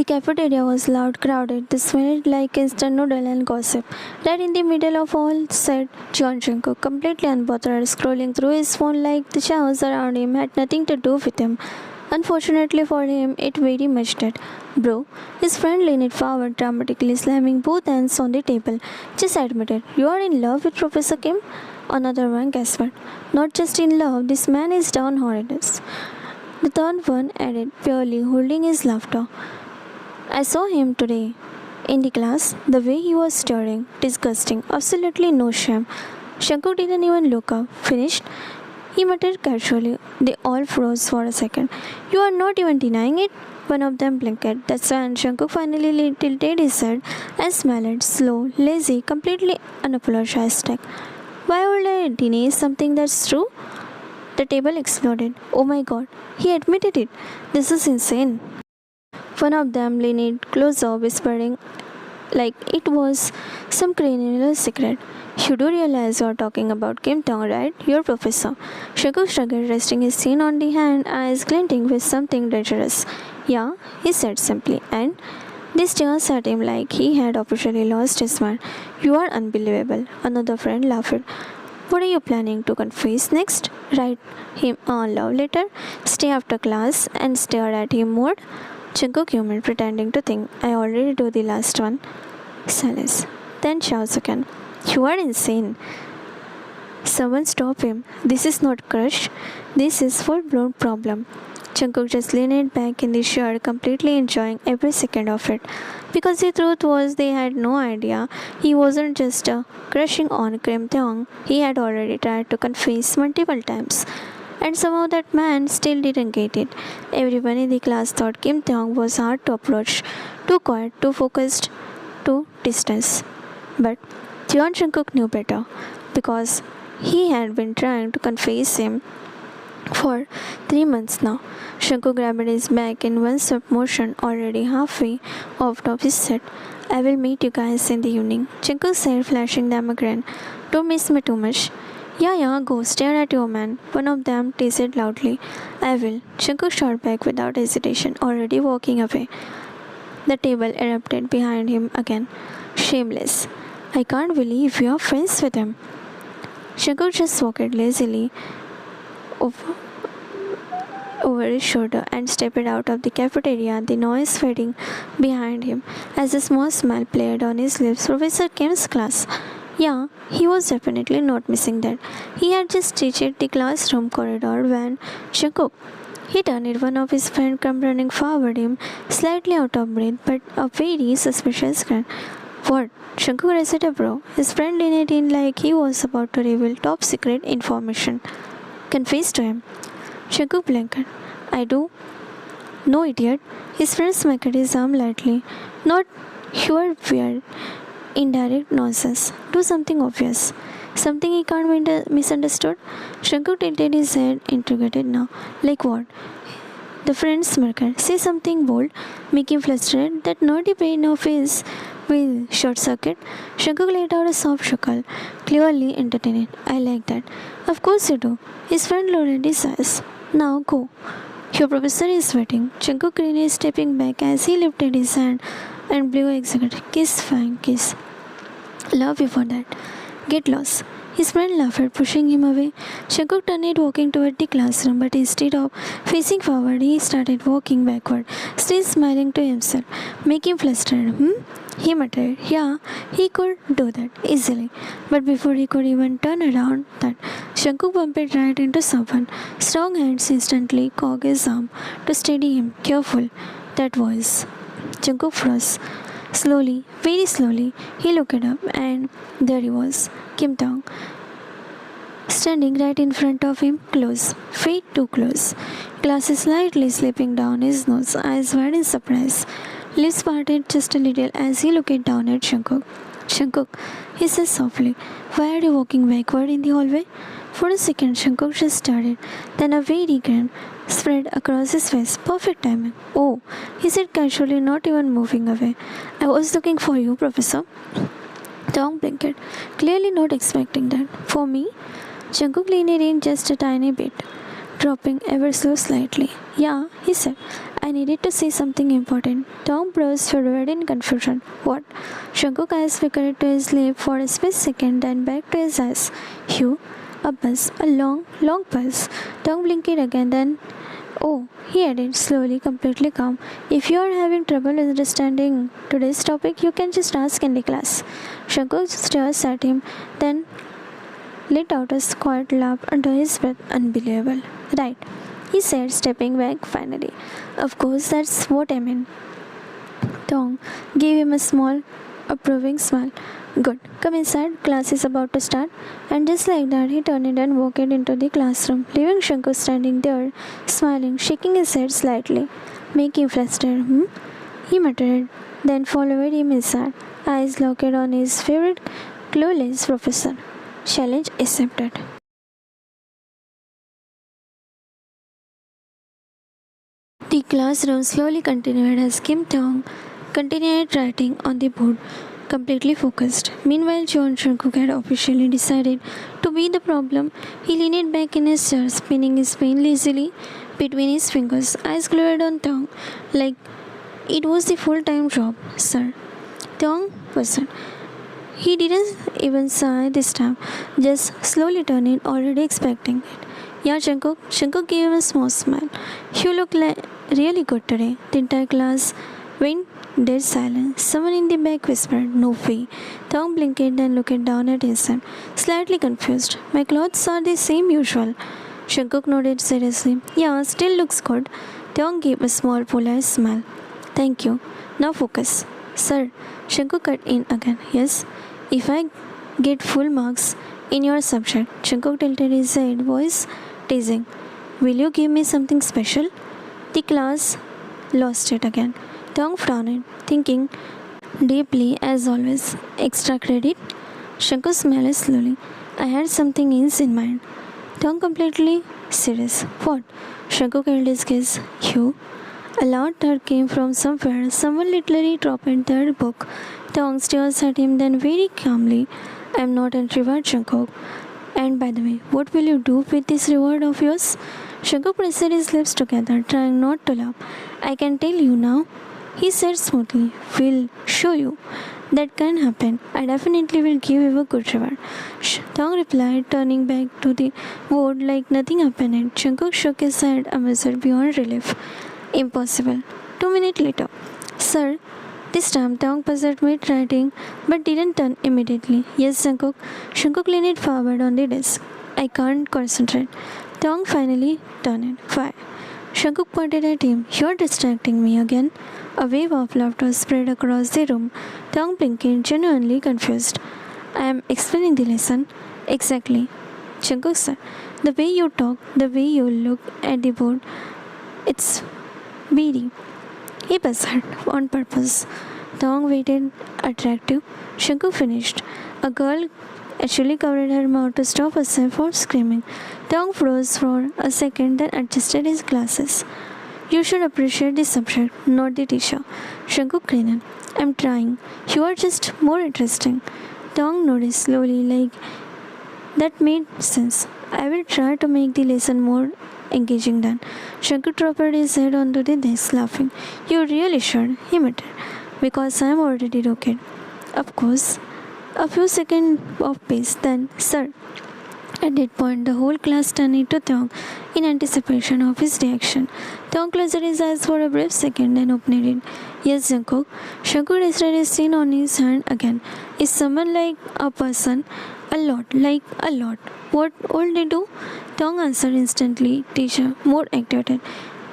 cafeteria was loud, crowded. They smelled like instant noodle and gossip. Right in the middle of all sat John Jungkook, completely unbothered, scrolling through his phone like the chaos around him had nothing to do with him. Unfortunately for him, it very much did. Bro, his friend leaned forward, dramatically slamming both hands on the table. Just admit it. You are in love with Professor Kim? Another one gasped. Not just in love, this man is down horrendous. The third one added, purely holding his laughter. I saw him today in the class. The way he was staring, disgusting, absolutely no shame. Shankar didn't even look up. Finished? He muttered casually. They all froze for a second. You are not even denying it? One of them blinked. That's when Shankar finally tilted his head and smiled, slow, lazy, completely unapologetic. Why would I deny something that's true? The table exploded. Oh my god, he admitted it. This is insane. One of them leaned closer, whispering like it was some criminal secret. You do realize you're talking about Kim Tong, right? Your professor. Shaku shrugged, resting his chin on the hand, eyes glinting with something dangerous. Yeah, he said simply, and they stared at him like he had officially lost his mind. You are unbelievable. Another friend laughed. What are you planning to confess next? Write him a love letter, stay after class, and stare at him more? Jungkook humoured, pretending to think, I already do the last one. Silence. Then shouts again. You are insane. Someone stop him. This is not crush. This is full-blown problem. Jungkook just leaned back in the chair, completely enjoying every second of it. Because the truth was they had no idea he wasn't just crushing on Kim Taeyong. He had already tried to confess multiple times. And somehow that man still didn't get it. Everyone in the class thought Kim Taeyong was hard to approach, too quiet, too focused, too distant. But Jeon Jungkook knew better because he had been trying to confess him for 3 months now. Shankar grabbed his bag in one swift motion, already halfway off of his set. I will meet you guys in the evening, Shankar said, flashing them a grin. Don't miss me too much. Yeah, go stare at your man. One of them teased loudly. I will. Shankar shot back without hesitation, already walking away. The table erupted behind him again. Shameless. I can't believe you are friends with him. Shankar just walked lazily over his shoulder and stepped out of the cafeteria, the noise fading behind him as a small smile played on his lips. Professor Kim's class. Yeah, he was definitely not missing that. He had just reached the classroom corridor when Jungkook. He turned. One of his friends came running forward him, slightly out of breath, but a very suspicious grin. What? Jungkook raised a brow. His friend leaned in like he was about to reveal top secret information. Confess to him. Jungkook blinked. I do. No, idiot. His friend smacked his arm lightly. Not your weird, indirect nonsense. Do something obvious. Something he can't be misunderstood. Jungkook tilted his head, intrigued now. Like what? The friend smirked. Say something bold. Make him flustered. That naughty pain of his will short circuit. Jungkook let out a soft chuckle, clearly entertained. I like that. Of course you do. His friend lowered his eyes. Now go. Your professor is waiting. Jungkook grinned, stepping back as he lifted his hand and blew an excited kiss, fine kiss. Love you for that. Get lost. His friend laughed, pushing him away. Jungkook turned, walking toward the classroom, but instead of facing forward, he started walking backward, still smiling to himself. Make him flustered. He muttered. Yeah, he could do that easily. But before he could even turn around, that Jungkook bumped right into someone. Strong hands instantly caught his arm to steady him. Careful. That voice. Jungkook froze. Slowly, very slowly, he looked up and there he was, Kim Taeyong, standing right in front of him, close, way too close. Glasses slightly slipping down his nose, eyes wide in surprise. Lips parted just a little as he looked down at Jungkook. Jungkook, he said softly, why are you walking backward in the hallway? For a second, Jungkook just started. Then a very grin spread across his face. Perfect timing. Oh, he said casually, not even moving away. I was looking for you, Professor. Taeyong blinked, clearly not expecting that. For me? Jungkook leaned in just a tiny bit. dropping ever so slightly. Yeah, he said. I needed to say something important. Tom browsed forward in confusion. What? Shankuk's eyes flickered to his lip for a split second, then back to his eyes. Hugh? A buzz. A long, long buzz. Tom blinked again, then oh, he added slowly, completely calm. If you are having trouble understanding today's topic, you can just ask in the class. Shankar stares at him, then let out a quiet laugh under his breath. Unbelievable. Right, he said, stepping back finally. Of course, that's what I mean. Tong gave him a small, approving smile. Good. Come inside. Class is about to start. And just like that, he turned and walked into the classroom, leaving Shankar standing there, smiling, shaking his head slightly, making flustered. He muttered, then followed him inside, eyes locked on his favorite clueless professor. Challenge accepted. The classroom slowly continued as Kim Tong continued writing on the board, completely focused. Meanwhile, John Shankuk had officially decided to be the problem. He leaned back in his chair, spinning his pen lazily between his fingers, eyes glued on Tong, like it was the full-time job. Sir, Tong wasn't. He didn't even sigh this time, just slowly turning, already expecting it. Yeah, Shankuk. Shankuk gave him a small smile. You look really good today. The entire class went dead silent. Someone in the back whispered, No way. Tong blinked and looked down at his son, slightly confused. My clothes are the same usual. Shankuk nodded seriously. Yeah, still looks good. Tong gave a small polite smile. Thank you. Now focus. Sir, Shankuk cut in again. Yes, if I get full marks in your subject, Shankuk tilted his head, voice teasing. Will you give me something special? The class lost it again. Tong frowned, thinking deeply as always. Extra credit? Shankuk smiled slowly. I had something else in mind. Tong completely serious. What? Shankuk held his gaze. You? A loud thud came from somewhere. Someone literally dropped their book. Tong stares at him, then very calmly. I am not an reward, Shankuk. And by the way, what will you do with this reward of yours? Shankuk pressed his lips together, trying not to laugh. I can tell you now, he said smoothly. We'll show you. That can happen. I definitely will give you a good reward. Tong replied, turning back to the board like nothing happened. Shankuk shook his head, amazed beyond relief. Impossible. 2 minutes later. Sir, this time Tong paused mid-writing but didn't turn immediately. Yes, Shankuk. Shankuk leaned forward on the desk. I can't concentrate. Tong finally turned. Why? Shankuk pointed at him. You're distracting me again. A wave of laughter spread across the room. Tong blinked, genuinely confused. I am explaining the lesson. Exactly. Shankuk said. The way you talk, the way you look at the board, it's beady. He buzzed on purpose. Tong waited, attractive. Shankuk finished. A girl actually covered her mouth to stop herself from screaming. Tong froze for a second, then adjusted his glasses. You should appreciate the subject, not the teacher. Shankuk grinned. I'm trying. You are just more interesting. Tong nodded slowly, like that made sense. I will try to make the lesson more engaging then. Shankuk dropped his head onto the desk, laughing. You really should, he muttered, because I am already rocket. Of course. A few seconds of peace, then, sir. At that point, the whole class turned to Tong in anticipation of his reaction. Tong closed his eyes for a brief second, then opened it. Yes, Shankuk. Shankuk rested his chin on his hand again. Is someone like a person? A lot, like a lot. What all they do? Tong answered instantly. Teacher, more activated.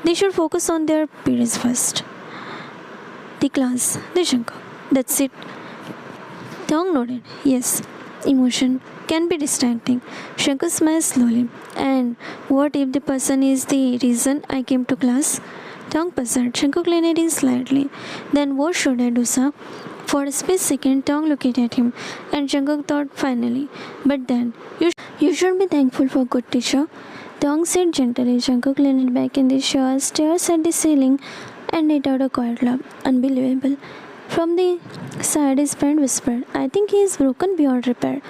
They should focus on their periods first. The class, the Shankuk. That's it. Tong nodded. Yes, emotion can be distracting. Shankar smiled slowly. And what if the person is the reason I came to class? Tong puzzled. Shankar leaned in slightly. Then what should I do, sir? For a split second, Tong looked at him, and Shankar thought finally. But then, you should be thankful for good teacher. Tong said gently. Shankar leaned back in the chair, stares at the ceiling, and let out a quiet laugh. Unbelievable. From the side, his friend whispered, I think he is broken beyond repair.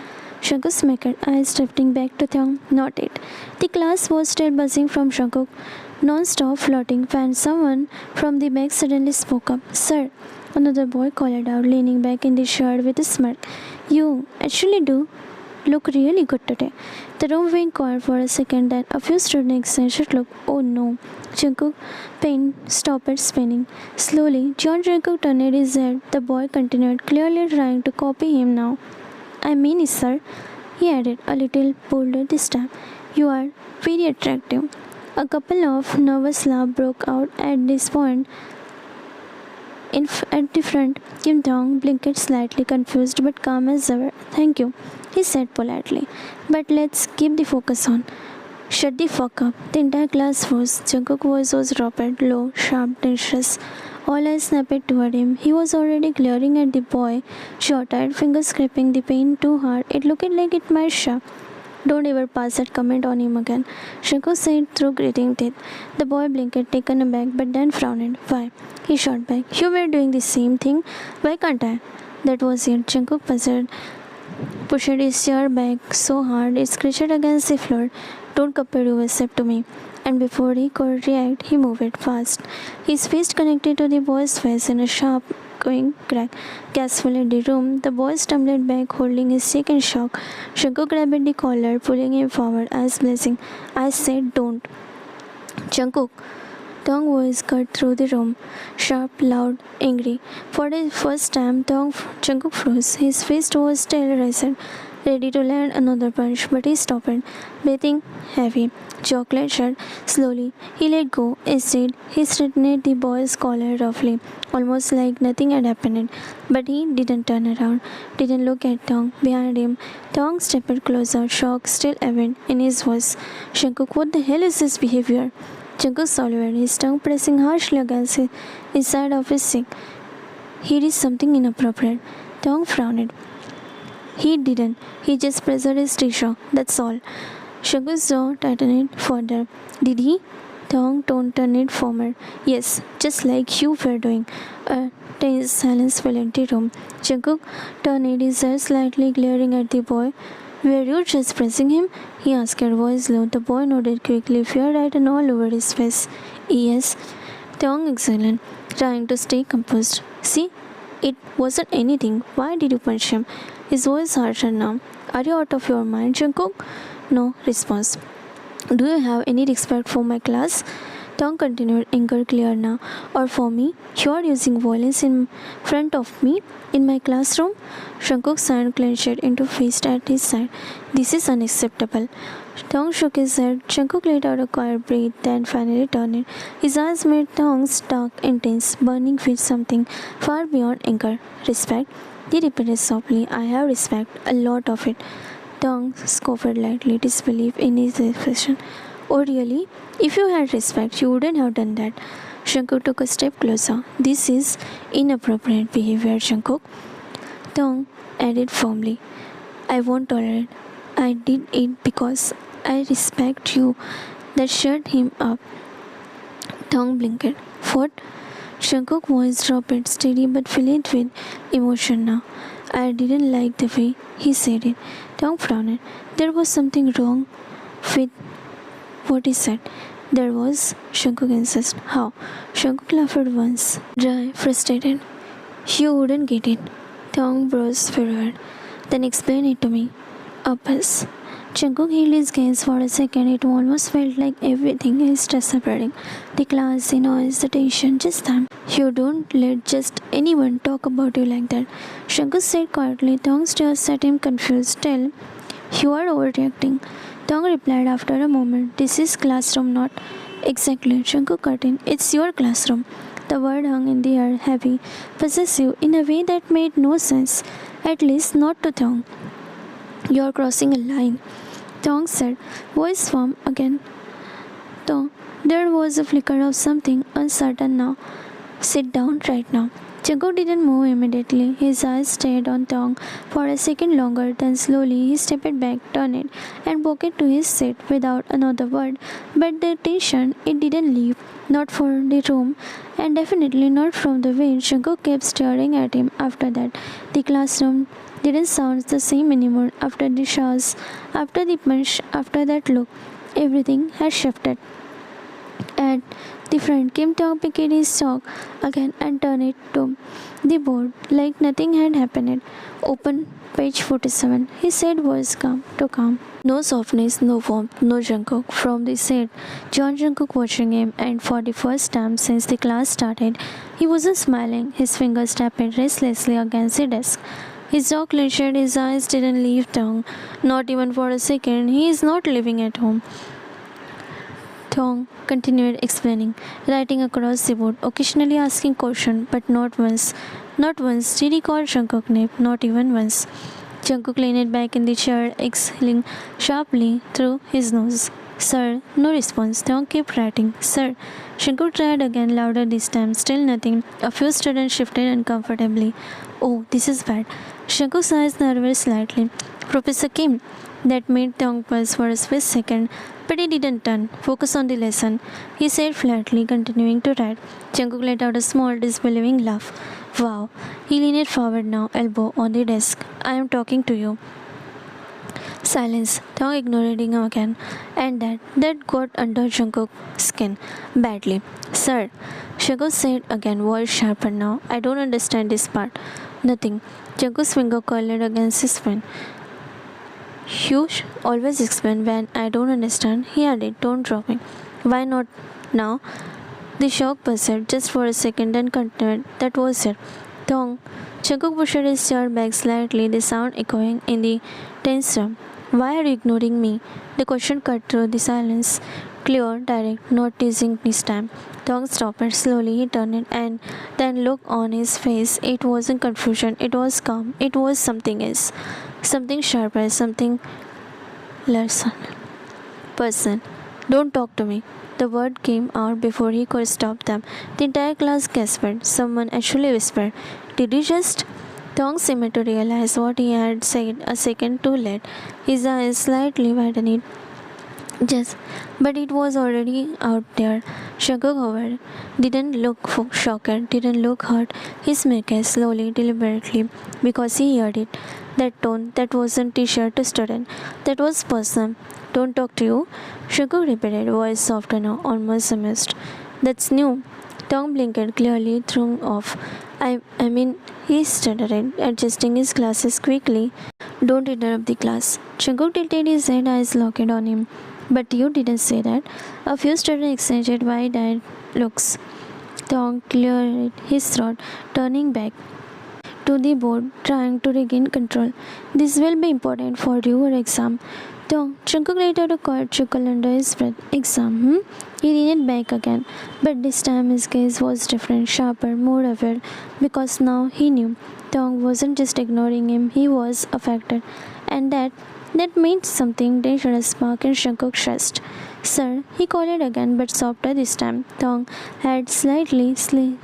Shankuk's naked eyes drifting back to Thong nodded. The class was still buzzing from Shankuk, non-stop flirting when someone from the back suddenly spoke up. Sir, another boy called out, leaning back in the shirt with a smirk. You actually do look really good today. The room went quiet for a second, then a few students exchanged look. Oh no. Jungkook pen stopped spinning. Slowly, John Jungkook turned his head. The boy continued, clearly trying to copy him now. I mean it, sir, he added, a little bolder this time. You are very attractive. A couple of nervous laughs broke out at this point. At the front, Kim Dong blinked slightly confused but calm as ever. Thank you, he said politely. But let's keep the focus on. Shut the fuck up. The entire class froze. Jungkook's voice was rapid, low, sharp, dangerous. All eyes snapped toward him. He was already glaring at the boy, short-eyed, fingers gripping the pen too hard. It looked like it might shock. Don't ever pass that comment on him again, Jungkook said through gritting teeth. The boy blinked, taken aback, but then frowned. Why? He shot back. You were doing the same thing. Why can't I? That was it. Jungkook pushed his chair back so hard it scratched against the floor. Don't compare yourself to me. And before he could react, he moved fast. His fist connected to the boy's face in a sharp, going crack. Gas filled the room. The boy stumbled back, holding his stick in shock. Jungkook grabbed the collar, pulling him forward, eyes blazing. I said don't. Jungkook. Thong's voice cut through the room, sharp, loud, angry. For the first time, Jungkook froze. His fist was still raised, ready to land another punch, but he stopped, breathing heavy. Jaw clenched. Slowly, he let go. Instead, he straightened the boy's collar roughly, almost like nothing had happened. But he didn't turn around, didn't look at Thong behind him. Thong stepped closer, shock still evident in his voice. Jungkook, what the hell is this behavior? Jungkook swallowed, his tongue pressing harshly against the inside of his cheek. He did something inappropriate. Thong frowned. He didn't. He just pressed his t-shirt. That's all. Jungkook's jaw tightened further. Did he? Thong turned it forward. Yes, just like you were doing. A tense silence fell in the room. Jungkook turned his head slightly, glaring at the boy. Were you just pressing him? He asked, voice low. The boy nodded quickly, fear written all over his face. Yes. Thong exhaled, trying to stay composed. See? It wasn't anything. Why did you punch him? His voice harsher now. Are you out of your mind, Jungkook? No response. Do you have any respect for my class? Thong continued, anger clear now. Or for me? You are using violence in front of me in my classroom? Jungkook's hand clenched into fist at his side. This is unacceptable. Thong shook his head. Jungkook let out a quiet breath, then finally turned. His eyes met Thong's dark, intense, burning with something far beyond anger. Respect? He repeated softly. I have respect, a lot of it. Thong scoffed lightly, disbelief in his expression. Oh really? If you had respect, you wouldn't have done that. Jungkook took a step closer. This is inappropriate behavior, Jungkook. Thong added firmly. I won't tolerate. I did it because I respect you. That shut him up. Thong blinked. What? Jungkook's voice dropped, steady but filled with emotion now. I didn't like the way he said it. Thong frowned. There was something wrong with what he said. There was, Jungkook insisted. How? Jungkook laughed once, dry, frustrated. You wouldn't get it. Thong brows furrowed. Then explain it to me. Uppers. Jungkook held his gaze for a second. It almost felt like everything is disappearing. The class, the noise, the tension, just them. You don't let just anyone talk about you like that. Jungkook said quietly. Thong stared at him confused. Tell, you are overreacting. Thong replied after a moment. This is classroom, not exactly. Jungkook cut in. It's your classroom. The word hung in the air, heavy, possessive, in a way that made no sense. At least not to Thong. You are crossing a line, Thong said, voice firm again. Thong, there was a flicker of something uncertain now. Sit down right now. Jungkook didn't move immediately. His eyes stayed on Tong for a second longer, then slowly he stepped back, turned, and walked to his seat without another word. But the tension, it didn't leave, not from the room, and definitely not from the way Jungkook kept staring at him after that. The classroom didn't sound the same anymore after the showers, after the punch, after that look. Everything had shifted. At the front, Kim Tong picked his chalk again and turned it to the board like nothing had happened. Open page 47. His said voice calm to calm. No softness, no warmth, no Jungkook. From the set, John Jungkook watching him, and for the first time since the class started, he wasn't smiling. His fingers tapped restlessly against the desk. His jaw clenched, his eyes didn't leave Tong, not even for a second. He is not living at home. Tong continued explaining, writing across the board, occasionally asking questions, but not once. Not once did he call Jungkook name, not even once. Jungkook leaned back in the chair, exhaling sharply through his nose. Sir, no response. Tong kept writing. Sir. Jungkook tried again, louder this time. Still nothing. A few students shifted uncomfortably. Oh, this is bad. Jungkook's eyes nervous slightly. Professor Kim. That made Tong pause for a split second, but he didn't turn. Focus on the lesson, he said flatly, continuing to write. Jungkook let out a small, disbelieving laugh. Wow. He leaned forward now, elbow on the desk. I am talking to you. Silence. Tong ignored him again, and that got under Jungkook's skin badly. Sir, Jungkook said again, voice sharper now. I don't understand this part. Nothing. Jungkook's finger curled against his pen. You always explain when I don't understand, he added, tone dropping. Why not now? The shock persisted just for a second, then continued. That was it. Tong. Jungkook pushed his chair back slightly, the sound echoing in the tense room. Why are you ignoring me? The question cut through the silence. Clear, direct, not teasing this time. Tong stopped. Slowly he turned it, and then look on his face. It wasn't confusion, it was calm. It was something else. Something sharper, something less person. Don't talk to me. The word came out before he could stop them. The entire class gasped. Someone actually whispered, Did you just? Tong seemed to realize what he had said a second too late. His eyes slightly widened. Yes, but it was already out there. Jungkook, however, didn't look shocked, didn't look hurt. He smiled slowly, deliberately, because he heard it. That tone, that wasn't teacher to student, that was personal. Don't talk to you? Jungkook repeated, voice softer now, almost amused. That's new. Tong blinked, clearly thrown off. I mean, he stuttered, adjusting his glasses quickly. Don't interrupt the class. Jungkook tilted his head, eyes locked on him. But you didn't say that. A few students exchanged wide-eyed looks. Tong cleared his throat, turning back to the board, trying to regain control. This will be important for your exam. Tong, Jungkook let out a quiet chuckle under his breath. Exam, He leaned back again, but this time his gaze was different, sharper, more aware, because now he knew Tong wasn't just ignoring him, he was affected, and that meant something dangerous spark in Jungkook's chest. Sir, he called it again, but softer this time. Tong had slightly slid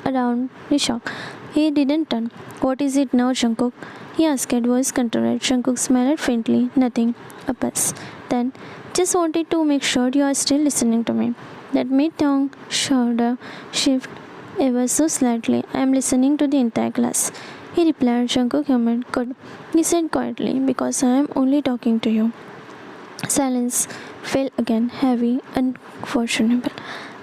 around the shock. He didn't turn. What is it now, Jungkook? He asked, voice controlled. Jungkook smiled faintly. Nothing. A pass. Then, just wanted to make sure you are still listening to me. That made Tong's shoulder shift ever so slightly. I am listening to the entire class. He replied. Jungkook hummed. Good. He said quietly, because I am only talking to you. Silence fell again, heavy, unfortunate.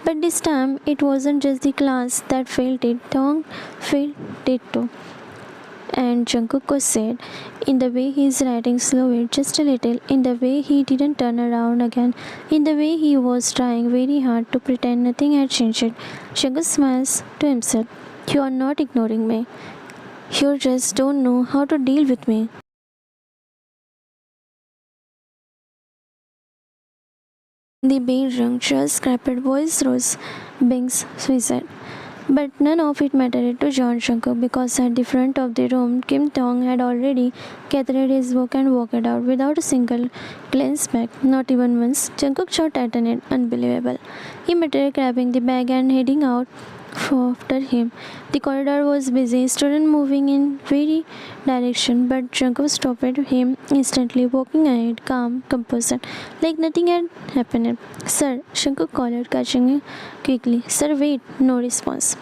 But this time, it wasn't just the class that felt it. Tong felt it too. And Jungkook said, in the way he's writing slower, just a little, in the way he didn't turn around again, in the way he was trying very hard to pretend nothing had changed. Jungkook smiles to himself. You are not ignoring me. You just don't know how to deal with me. The bell rang, Charles' scrapped voice rose. Banks suicide. But none of it mattered to John Jungkook because at the front of the room, Kim Tong had already gathered his book and walked out without a single glance back, not even once. Jungkook's jaw tightened, unbelievable. He muttered, grabbing the bag and heading out after him. The corridor was busy, students moving in very direction, but Jungkook stopped him instantly, walking ahead, calm, composed, like nothing had happened. Sir, Jungkook called, catching him quickly. Sir, wait, no response.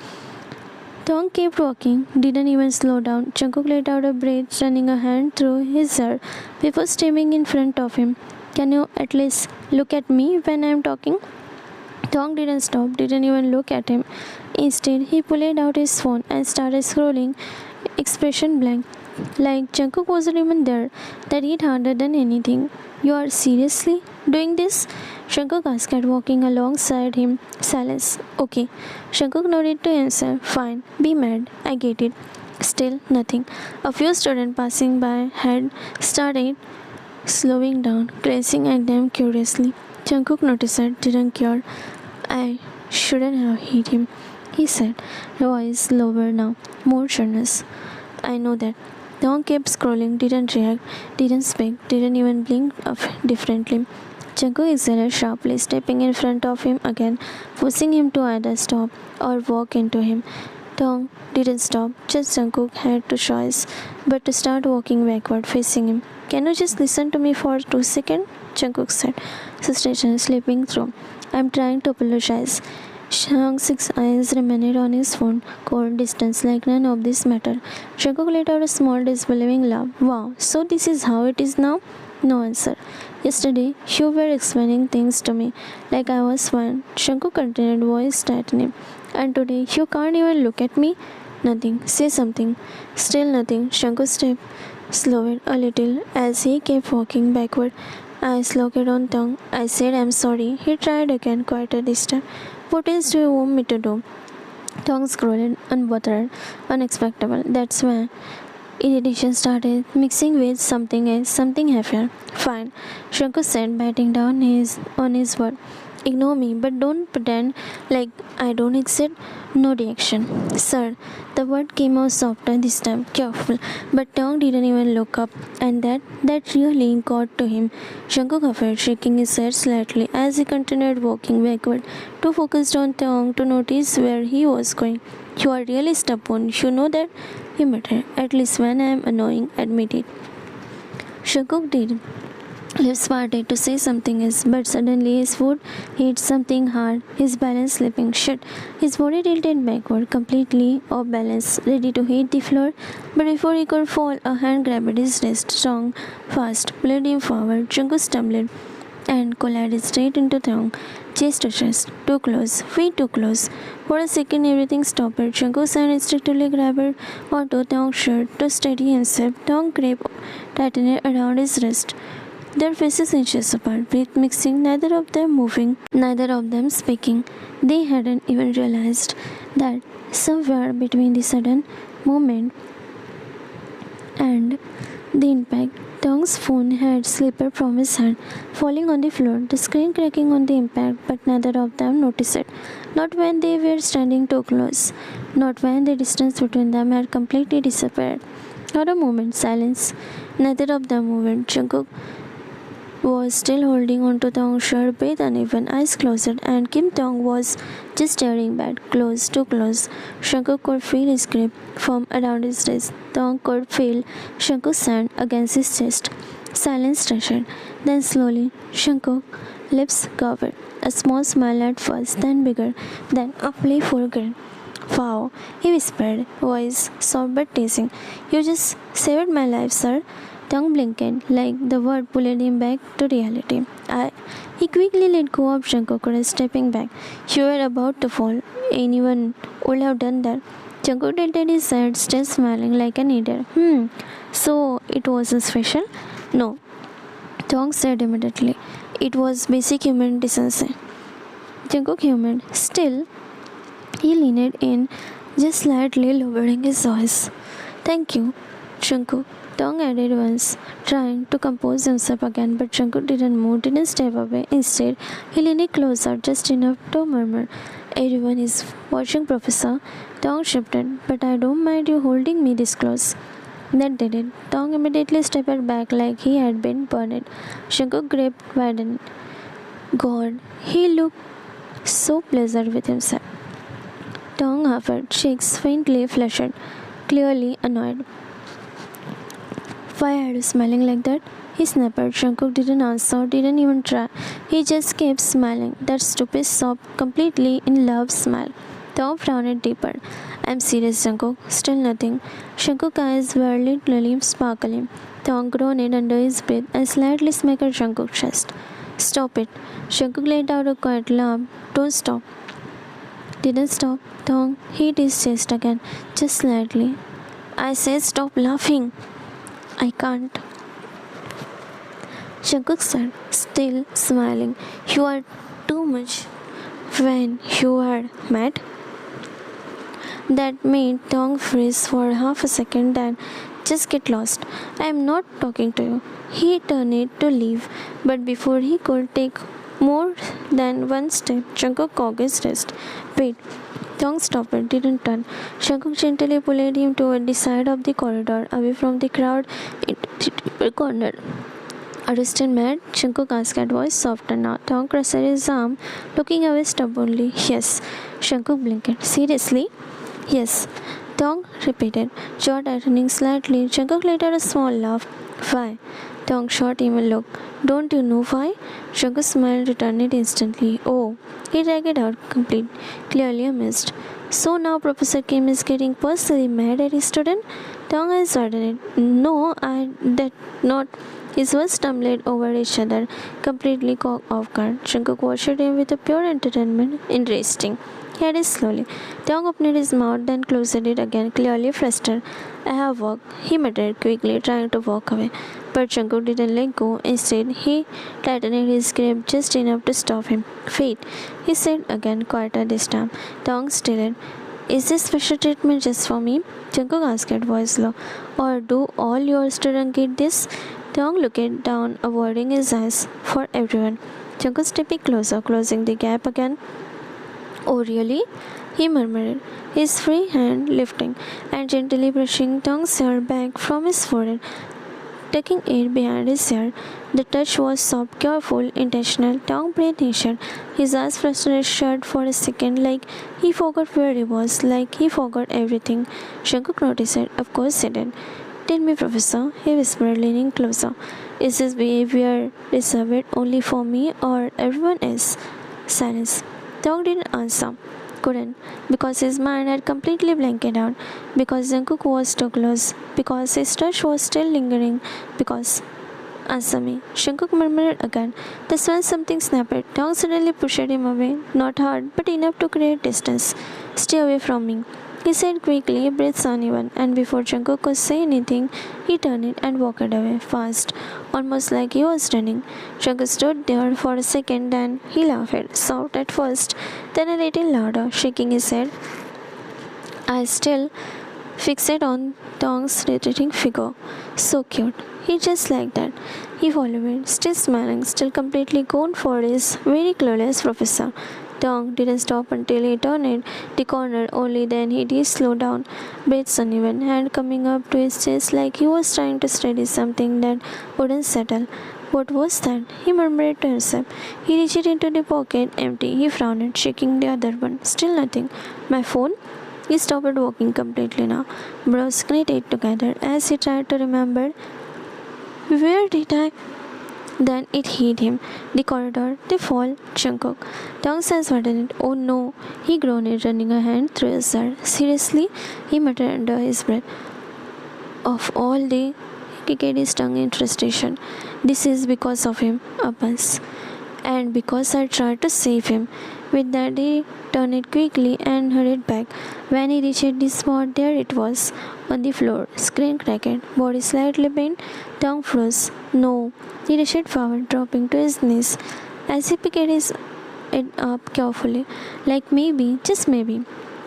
Tong kept walking, didn't even slow down. Jungkook let out a breath, running a hand through his hair before stepping in front of him. Can you at least look at me when I'm talking? Tong didn't stop, didn't even look at him. Instead, he pulled out his phone and started scrolling, expression blank. Like Jungkook wasn't even there. That hit harder than anything. You are seriously doing this? Jungkook asked, walking alongside him. Silence. Okay. Jungkook nodded to himself. Fine. Be mad. I get it. Still nothing. A few students passing by had started slowing down, glancing at them curiously. Jungkook noticed it, didn't care. I shouldn't have hit him, he said, voice lower now, more earnest. I know that. Dong kept scrolling, didn't react, didn't speak, didn't even blink differently. Jungkook exhaled sharply, stepping in front of him again, forcing him to either stop or walk into him. Dong didn't stop, just Jungkook had to choice, but to start walking backward, facing him. Can you just listen to me for 2 seconds? Jungkook said, frustration slipping through. I'm trying to apologize. Shang's eyes remained on his phone, cold distance like none of this mattered. Jungkook let out a small disbelieving laugh. Wow, so this is how it is now? No answer. Yesterday, you were explaining things to me like I was fine. Jungkook continued, voice tightening. And today, you can't even look at me? Nothing. Say something. Still nothing. Jungkook stepped slowed a little as he kept walking backward. Eyes locked on tongue. I said I'm sorry. He tried again, quieter this time. What else do you want me to do? Tongue scrolled, unbothered, unexpected. That's when irritation started mixing with something else, something heavier. Fine, Shankar said, biting down on his word. Ignore me, but don't pretend like I don't exist. No reaction. Sir, the word came out softer this time, careful, but Tong didn't even look up, and that really got to him. Shankar coughed, shaking his head slightly as he continued walking backward, too focused on Tong to notice where he was going. You are really stubborn, you know that? He muttered, at least when I am annoying, admit it. Shankar did. Lips parted to say something else, but suddenly his foot hit something hard, his balance slipping shut. His body tilted backward, completely off balance, ready to hit the floor. But before he could fall, a hand grabbed his wrist, strong, fast, pulled him forward. Jungkook stumbled and collided straight into Thong, chest to chest, too close, way too close. For a second, everything stopped. Jungkook's hand instinctively grabbed onto Thong's shirt to steady himself. Thong grip tightened around his wrist. Their faces inches apart, breath mixing, neither of them moving, neither of them speaking. They hadn't even realized that somewhere between the sudden movement and the impact, Tong's phone had slipped from his hand, falling on the floor, the screen cracking on the impact, but neither of them noticed it. Not when they were standing too close, not when the distance between them had completely disappeared. For a moment, silence. Neither of them moved. Jungkook was still holding onto Tong's shirt, breath uneven, eyes closed, and Kim Tong was just staring back, close, too close. Jungkook could feel his grip firm around his wrist. Tong could feel Jungkook's hand against his chest. Silence stretched. Then slowly, Jungkook lips covered. A small smile at first, then bigger, then a playful grin. Wow, he whispered, voice soft but teasing. You just saved my life, sir. Tongue blinked, like the word pulled him back to reality. He quickly let go of Jungkook, stepping back. You were about to fall. Anyone would have done that. Jungkook tilted his head, still smiling like an idiot. So it wasn't special? No. Tong said immediately. It was basic human decency. Jungkook hummed. Still, he leaned in, just slightly lowering his voice. Thank you, Jungkook. Tong added once, trying to compose himself again, but Jungkook didn't move, didn't step away. Instead, he leaned closer, just enough to murmur, everyone is watching, Professor. Tong shifted, but I don't mind you holding me this close. That did it. Tong immediately stepped back like he had been burned. Jungkook grip widened. God, he looked so pleased with himself. Tongue half cheeks faintly flushed, clearly annoyed. Why are you smiling like that? He snapped. Jungkook didn't answer, didn't even try. He just kept smiling. That stupid soft, completely in love smile. Tom frowned deeper. I'm serious, Jungkook. Still nothing. Jungkook's eyes were literally sparkling. Tom groaned under his breath and slightly smacked Jungkook's chest. Stop it. Jungkook let out a quiet laugh. Don't stop. Didn't stop. Tom hit his chest again, just slightly. I said stop laughing. I can't. Jungkook said, still smiling. You are too much when you are mad. That made Tong freeze for half a second, then just get lost. I am not talking to you. He turned to leave, but before he could take more than one step, Jungkook cocked his wrist. Wait. Tong stopped and didn't turn. Jungkook gently pulled him toward the side of the corridor, away from the crowd into the deeper corner. Are you still mad? Jungkook asked, voice softer now. Tong pressed his arm, looking away stubbornly. Yes. Jungkook blinked. Seriously? Yes. Tong repeated, jaw tightening slightly. Jungkook let out a small laugh. Why? Tong shot him a look. Don't you know why? Jungkook's smile returned instantly. Oh. He dragged it out, complete, clearly amazed. So now Professor Kim is getting personally mad at his student? Tong eyes widened. No, I did not. His words stumbled over each other, completely caught off guard. Jungkook watched him with a pure entertainment. Interesting. He added slowly. Tong opened his mouth, then closed it again, clearly frustrated. I have work, he muttered quickly, trying to walk away. But Jungkook didn't let go. Instead, he tightened his grip just enough to stop him. Wait, he said again, quieter this time. Tong stilled. Is this special treatment just for me? Jungkook asked, voice low. Or do all your students get this? Tong looked down, avoiding his eyes. For everyone. Jungkook stepped closer, closing the gap again. Oh, really? He murmured, his free hand lifting and gently brushing Tong's hair back from his forehead, tucking it behind his ear. The touch was soft, careful, intentional. Tong breathed easier. His eyes frustrated shut for a second, like he forgot where he was, like he forgot everything. Jungkook noticed it. Of course he did. Tell me, Professor, he whispered, leaning closer. Is this behavior reserved only for me or everyone else? Silence. Tong didn't answer. Couldn't. Because his mind had completely blanked out. Because Jungkook was too close. Because his touch was still lingering. Because... Answer me. Jungkook murmured again. That's when something snapped. Tong suddenly pushed him away. Not hard, but enough to create distance. Stay away from me. He said quickly, breath uneven, and before Jungkook could say anything, he turned it and walked away, fast, almost like he was running. Jungkook stood there for a second, then he laughed, soft at first, then a little louder, shaking his head. I still fixed on Tong's retreating figure. So cute. He just like that. He followed it, still smiling, still completely gone for his very clueless professor. Tong didn't stop until he turned the corner, only then he did slow down, breath uneven, hand coming up to his chest like he was trying to steady something that wouldn't settle. What was that? He murmured to himself. He reached into the pocket, empty. He frowned, shaking the other one. Still nothing. My phone? He stopped walking completely now, brows knitted together as he tried to remember. Where did I? Then it hit him. The corridor, the fall, Jungkook. Tong's eyes widened. Oh no, he groaned, running a hand through his hair. Seriously? He muttered under his breath. Of all the... He kicked his tongue in frustration. This is because of him, Abbas. And because I tried to save him. With that, he turned it quickly and hurried back. When he reached the spot, there it was, on the floor, screen cracked, body slightly bent, tongue froze. No. He reached forward, dropping to his knees. As he picked it up carefully, like maybe, just maybe,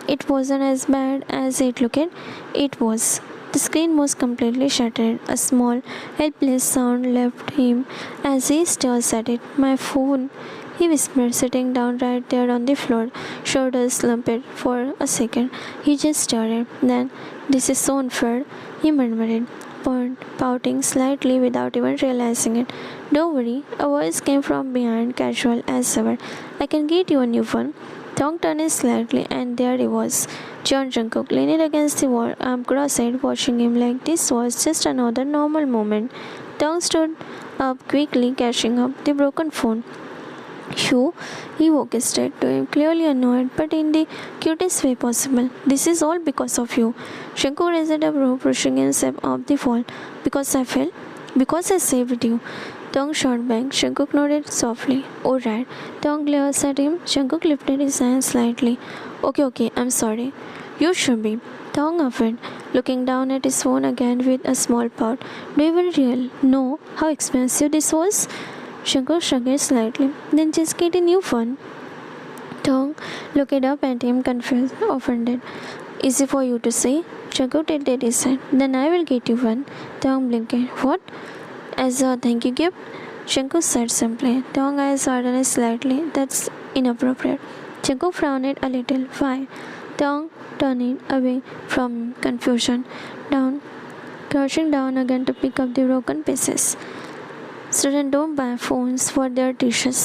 it wasn't as bad as it looked. It was. The screen was completely shattered. A small, helpless sound left him as he stared at it. My phone, he whispered, sitting down right there on the floor, shoulders slumped for a second. He just stared. Then, this is so unfair, he murmured, pouting slightly without even realizing it. Don't worry, a voice came from behind, casual as ever. I can get you a new one. Tong turned slightly, and there he was. John Jungkook leaning against the wall, arm crossed, watching him like this was just another normal moment. Tong stood up quickly, catching up the broken phone. "You?" He walked straight to him, clearly annoyed, but in the cutest way possible. "This is all because of you." Jungkook raised a brow, pushing himself up the wall. "Because I fell? Because I saved you." Tong shot back. Jungkook nodded softly. "Alright." Tong glared at him. Jungkook lifted his hand slightly. Okay, I'm sorry." "You should be." Tong offered, looking down at his phone again with a small pout. "Do you even know how expensive this was?" Jungkook shrugged slightly. "Then just get a new phone." Tong looked up at him, confused, offended. "Easy for you to say." Jungkook tilted his head. "Then I will get you one." Tong blinked. "What?" "As a thank you gift?" Jungkook said simply. Tong eyes hardened slightly. "That's inappropriate." Jungkook frowned a little. "Why?" Tong turned away from confusion, crouching down again to pick up the broken pieces. "Students don't buy phones for their teachers."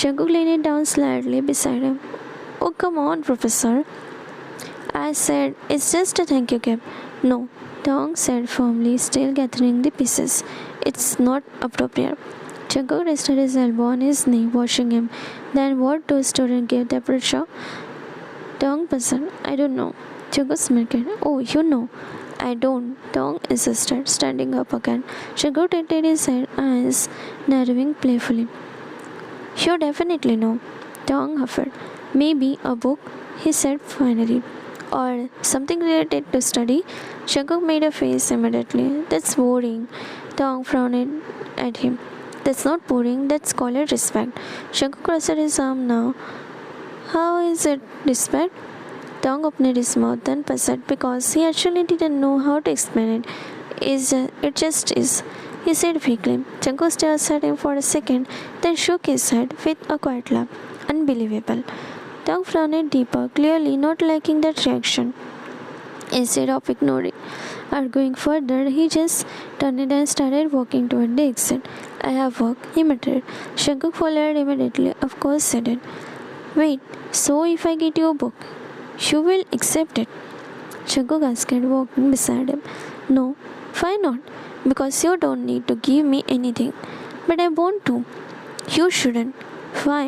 Jungkook leaned down slightly beside him. "Oh, come on, Professor." "I said it's just a thank you gift." "No," Tong said firmly, still gathering the pieces. "It's not appropriate." Jungkook rested his elbow on his knee, watching him. "Then what do students give the preacher?" Tong puzzled. "I don't know." Jungkook smirked. "Oh, you know." "I don't," Tong insisted, standing up again. Jungkook tilted his head, eyes narrowing playfully. "You definitely know." Tong offered. "Maybe a book," he said finally. "Or something related to study." Jungkook made a face immediately. "That's boring." Tong frowned at him. "That's not boring, that's called respect." Jungkook crossed his arm now. "How is it respect?" Tong opened his mouth, then puzzled because he actually didn't know how to explain it. It just is," he said weakly. Jungkook stared at him for a second, then shook his head with a quiet laugh. "Unbelievable." Tong frowned deeper, clearly not liking that reaction. Instead of arguing further, he just turned and started walking toward the exit. "I have work," he muttered. Jungkook followed immediately. "Of course he did." "Wait, so if I get you a book, you will accept it?" Jungkook asked, walking beside him. "No." "Why not?" "Because you don't need to give me anything." "But I want to." "You shouldn't." "Why?"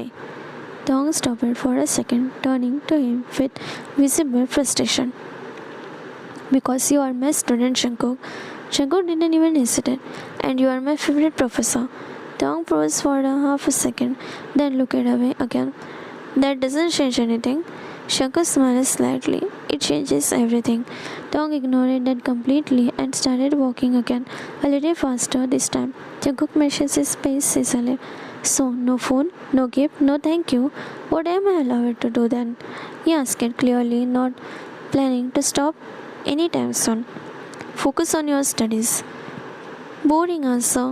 Tong stopped for a second, turning to him with visible frustration. "Because you are my student, Jungkook." Jungkook didn't even hesitate. "And you are my favorite professor." Tong paused for a half a second, then looked away again. "That doesn't change anything." Jungkook smiled slightly. "It changes everything." Tong ignored that completely and started walking again, a little faster this time. Jungkook measured his pace easily. "So, no phone, no gift, no thank you. What am I allowed to do then?" he asked, clearly not planning to stop anytime soon. "Focus on your studies." Boring answer.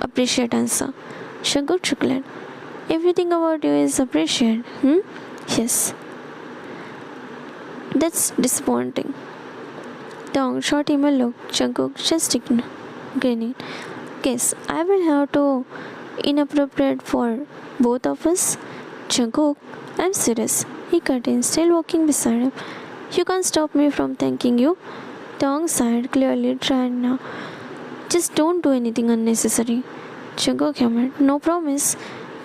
Appreciate answer. Jungkook chuckled. "Everything about you is appreciated, hmm?" "Yes." "That's disappointing." Tong shot him a look. Jungkook just grinning. "Guess I will have to inappropriate for both of us." "Jungkook, I'm serious." He cut in, still walking beside him. "You can't stop me from thanking you." Tong sighed, clearly trying now. "Just don't do anything unnecessary." Jungkook hummed. "No promise."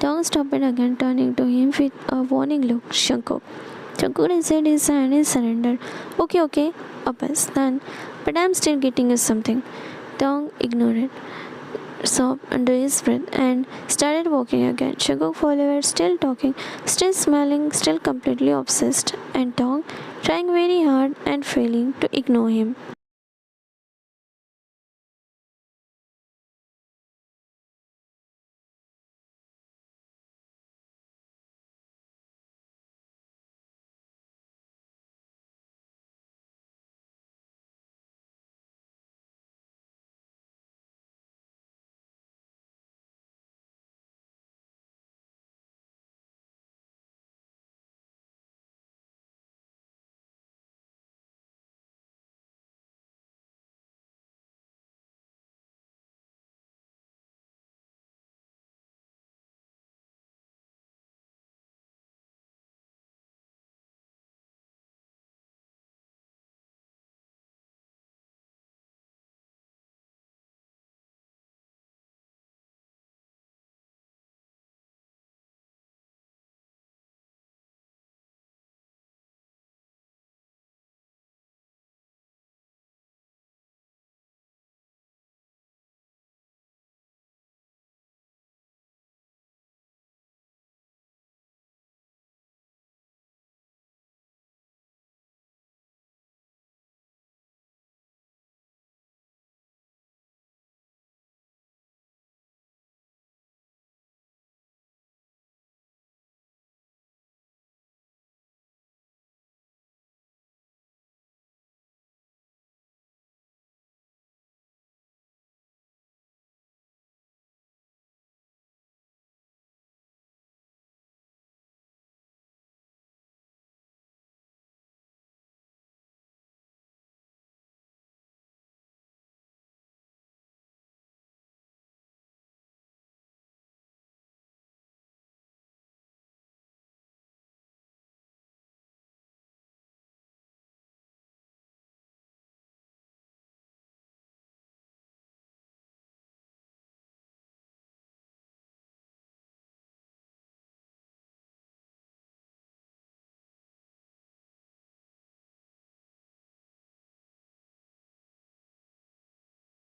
Tong stopped again, turning to him with a warning look. Jungkook raised his hand in surrender. Okay, a pass then. But I'm still getting you something." Tong ignored it, sobbed under his breath, and started walking again. Jungkook followed, still talking, still smiling, still completely obsessed, and Tong trying very hard and failing to ignore him.